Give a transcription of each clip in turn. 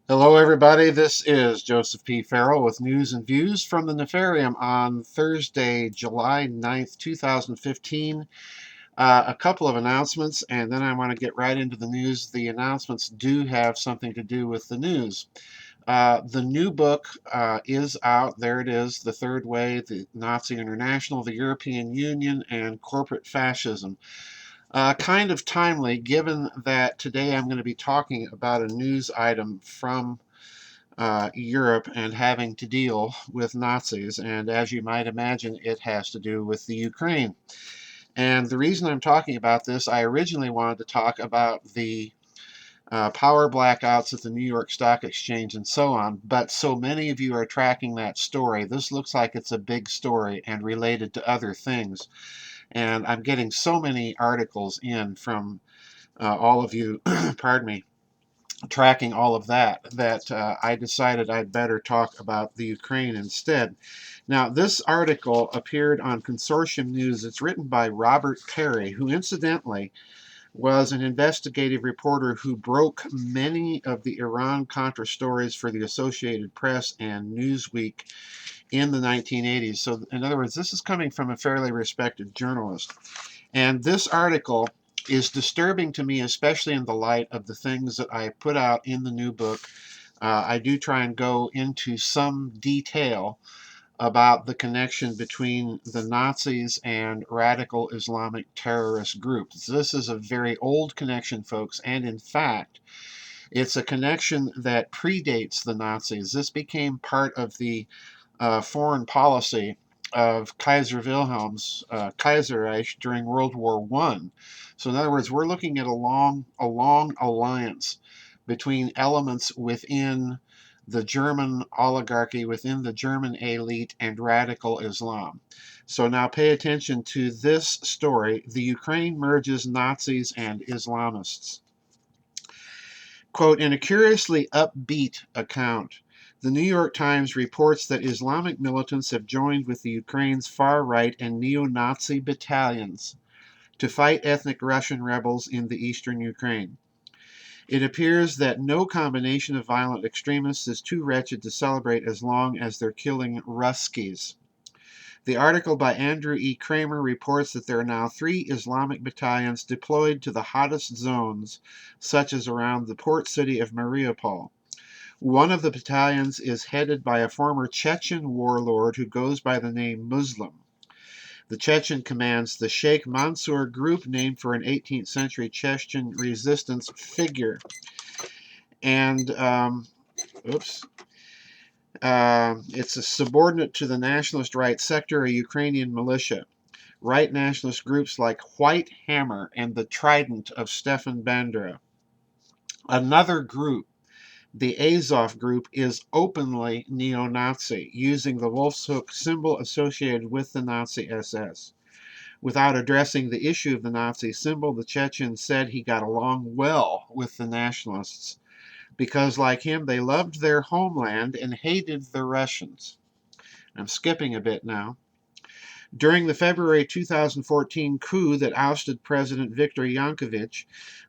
Hello, everybody. This is Joseph P. Farrell with news and views from the Nefarium on Thursday, July 9th, 2015. A couple of announcements, and then I want to get right into the news. The announcements do have something to do with the news. The new book is out. There it is, The Third Way, the Nazi International, the European Union, and Corporate Fascism. Kind of timely, given that today I'm going to be talking about a news item from Europe and having to deal with Nazis. And as you might imagine, it has to do with the Ukraine. And the reason I'm talking about this, I originally wanted to talk about the power blackouts at the New York Stock Exchange and so on, but so many of you are tracking that story. This looks like it's a big story and related to other things. And I'm getting so many articles in from all of you, pardon me, tracking all of that I decided I'd better talk about the Ukraine instead. Now, this article appeared on Consortium News. It's written by Robert Perry, who incidentally was an investigative reporter who broke many of the Iran-Contra stories for the Associated Press and Newsweek in the 1980s. So, in other words, this is coming from a fairly respected journalist. And this article is disturbing to me, especially in the light of the things that I put out in the new book. I do try and go into some detail about the connection between the Nazis and radical Islamic terrorist groups. This is a very old connection, folks, and in fact, it's a connection that predates the Nazis. This became part of the foreign policy of Kaiser Wilhelm's Kaiserreich during World War I. So in other words, we're looking at a long alliance between elements within the German oligarchy, within the German elite, and radical Islam. So now pay attention to this story. The Ukraine merges Nazis and Islamists. Quote, in a curiously upbeat account, the New York Times reports that Islamic militants have joined with the Ukraine's far-right and neo-Nazi battalions to fight ethnic Russian rebels in the eastern Ukraine. It appears that no combination of violent extremists is too wretched to celebrate as long as they're killing Ruskies. The article by Andrew E. Kramer reports that there are now 3 Islamic battalions deployed to the hottest zones, such as around the port city of Mariupol. One of the battalions is headed by a former Chechen warlord who goes by the name Muslim. The Chechen commands the Sheikh Mansour group, named for an 18th century Chechen resistance figure. And, oops. It's a subordinate to the nationalist right sector, a Ukrainian militia. Right nationalist groups like White Hammer and the Trident of Stefan Bandera. Another group, the Azov group, is openly neo-Nazi, using the wolf's hook symbol associated with the Nazi SS. Without addressing the issue of the Nazi symbol, the Chechen said he got along well with the nationalists because, like him, they loved their homeland and hated the Russians. I'm skipping a bit now. During the February 2014 coup that ousted President Viktor Yanukovych,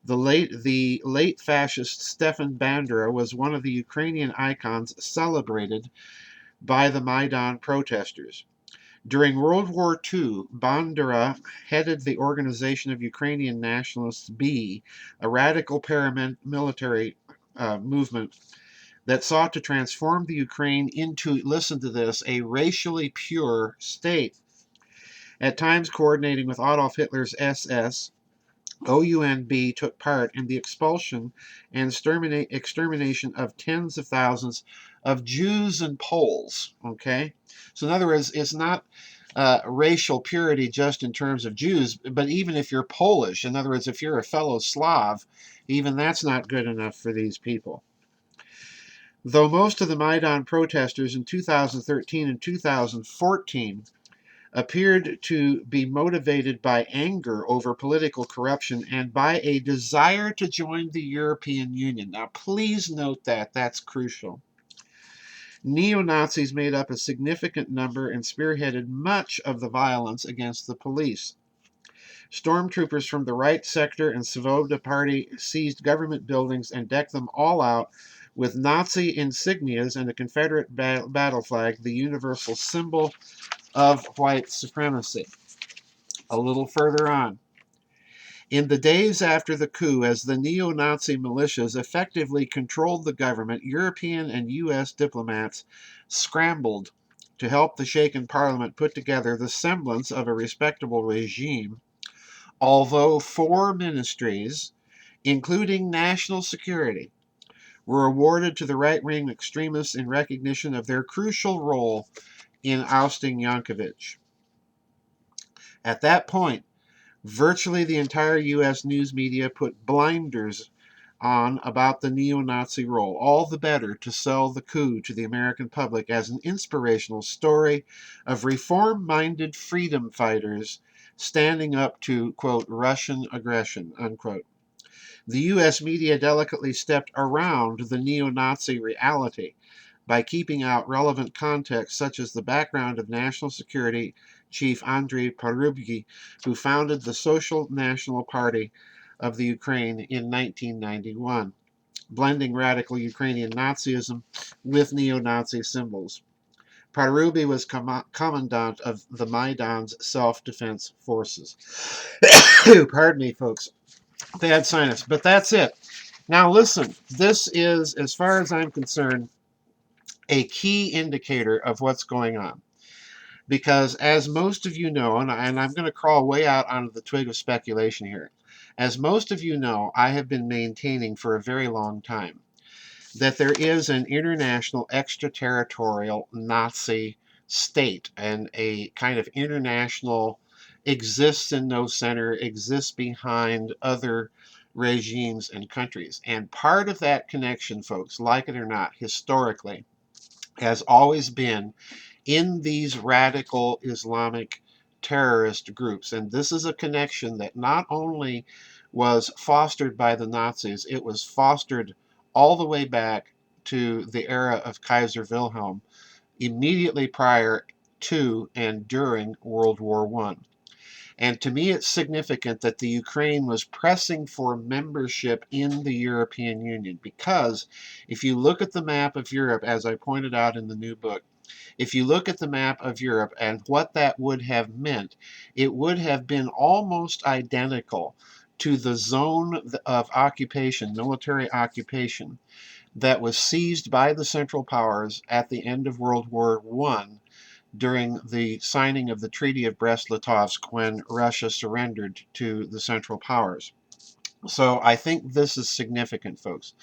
the late fascist Stefan Bandera was one of the Ukrainian icons celebrated by the Maidan protesters. During World War II, Bandera headed the Organization of Ukrainian Nationalists B, a radical paramilitary movement that sought to transform the Ukraine into, listen to this, a racially pure state. At times coordinating with Adolf Hitler's SS, OUNB took part in the expulsion and extermination of tens of thousands of Jews and Poles. Okay? So, in other words, it's not racial purity just in terms of Jews, but even if you're Polish, in other words, if you're a fellow Slav, even that's not good enough for these people. Though most of the Maidan protesters in 2013 and 2014 appeared to be motivated by anger over political corruption and by a desire to join the European Union. Now, please note that. That's crucial. Neo-Nazis made up a significant number and spearheaded much of the violence against the police. Stormtroopers from the right sector and Svoboda Party seized government buildings and decked them all out with Nazi insignias and a Confederate battle flag, the universal symbol of white supremacy. A little further on. In the days after the coup, as the neo-Nazi militias effectively controlled the government, European and U.S. diplomats scrambled to help the shaken parliament put together the semblance of a respectable regime, although 4 ministries, including national security, were awarded to the right-wing extremists in recognition of their crucial role in ousting Yankovic. At that point, virtually the entire U.S. news media put blinders on about the neo-Nazi role, all the better to sell the coup to the American public as an inspirational story of reform-minded freedom fighters standing up to, quote, Russian aggression, unquote. The U.S. media delicately stepped around the neo-Nazi reality by keeping out relevant context, such as the background of National Security Chief Andrei Parubiy, who founded the Social National Party of the Ukraine in 1991, blending radical Ukrainian Nazism with neo-Nazi symbols. Parubiy was commandant of the Maidan's self-defense forces. Pardon me, folks. Bad sinus, but that's it. Now listen, this is, as far as I'm concerned, a key indicator of what's going on. Because as most of you know, and I'm going to crawl way out onto the twig of speculation here, as most of you know, I have been maintaining for a very long time that there is an international extraterritorial Nazi state, and a kind of international exists in no center, exists behind other regimes and countries. And part of that connection, folks, like it or not, historically, has always been in these radical Islamic terrorist groups. And this is a connection that not only was fostered by the Nazis, it was fostered all the way back to the era of Kaiser Wilhelm, immediately prior to and during World War I. And to me, it's significant that the Ukraine was pressing for membership in the European Union, because if you look at the map of Europe, as I pointed out in the new book, if you look at the map of Europe and what that would have meant, it would have been almost identical to the zone of occupation, military occupation, that was seized by the Central Powers at the end of World War I during the signing of the Treaty of Brest-Litovsk, when Russia surrendered to the Central Powers. So I think this is significant, folks.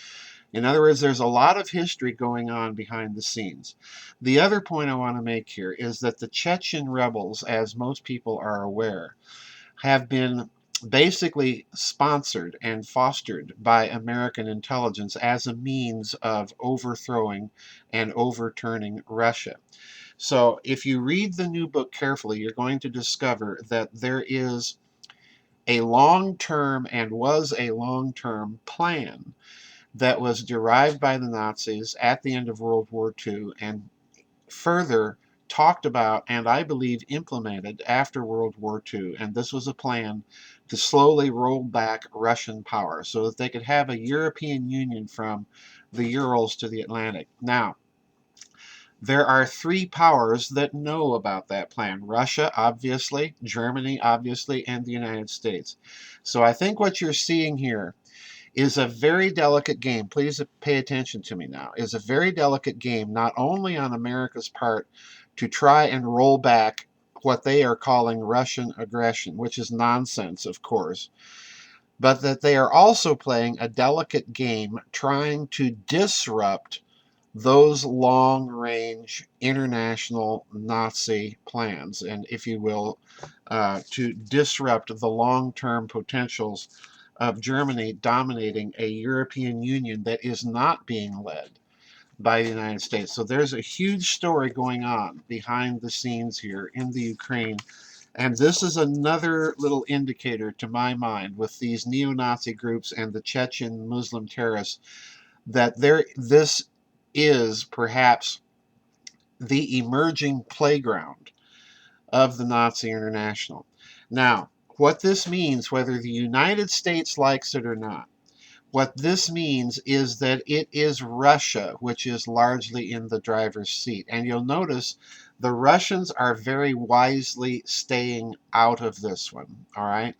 In other words, there's a lot of history going on behind the scenes. The other point I want to make here is that the Chechen rebels, as most people are aware, have been basically sponsored and fostered by American intelligence as a means of overthrowing and overturning Russia. So if you read the new book carefully, you're going to discover that there is a long-term, and was a long-term, plan that was derived by the Nazis at the end of World War II, and further talked about and I believe implemented after World War II. And this was a plan to slowly roll back Russian power so that they could have a European Union from the Urals to the Atlantic. Now, there are 3 powers that know about that plan: Russia, obviously, Germany, obviously, and the United States. So I think what you're seeing here is a very delicate game. Please pay attention to me now. Is a very delicate game, not only on America's part to try and roll back what they are calling Russian aggression, which is nonsense, of course, but that they are also playing a delicate game trying to disrupt those long-range international Nazi plans, and if you will, to disrupt the long-term potentials of Germany dominating a European Union that is not being led by the United States. So there's a huge story going on behind the scenes here in the Ukraine. And this is another little indicator, to my mind, with these neo-Nazi groups and the Chechen Muslim terrorists, that this is perhaps the emerging playground of the Nazi International. Now, What this means, whether the United States likes it or not, what this means is that it is Russia which is largely in the driver's seat. And you'll notice the Russians are very wisely staying out of this one, all right?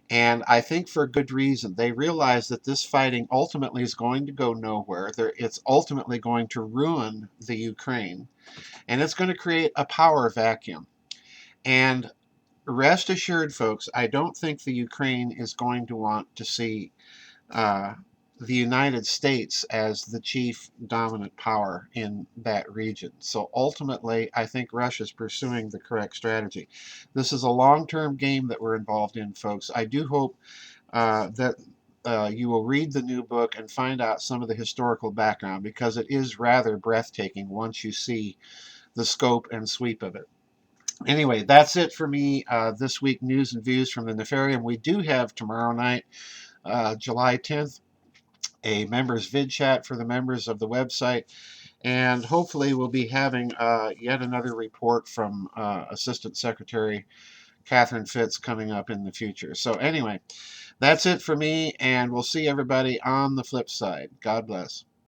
And I think for good reason. They realize that this fighting ultimately is going to go nowhere. It's ultimately going to ruin the Ukraine, and it's going to create a power vacuum. And rest assured, folks, I don't think the Ukraine is going to want to see uh, the United States as the chief dominant power in that region. So ultimately, I think Russia's pursuing the correct strategy. This is a long-term game that we're involved in, folks. I do hope that you will read the new book and find out some of the historical background, because it is rather breathtaking once you see the scope and sweep of it. Anyway, that's it for me this week. News and views from the Nefarium. We do have tomorrow night, July 10th, a members vid chat for the members of the website, and hopefully we'll be having yet another report from Assistant Secretary Catherine Fitz coming up in the future. So anyway, that's it for me, and we'll see everybody on the flip side. God bless.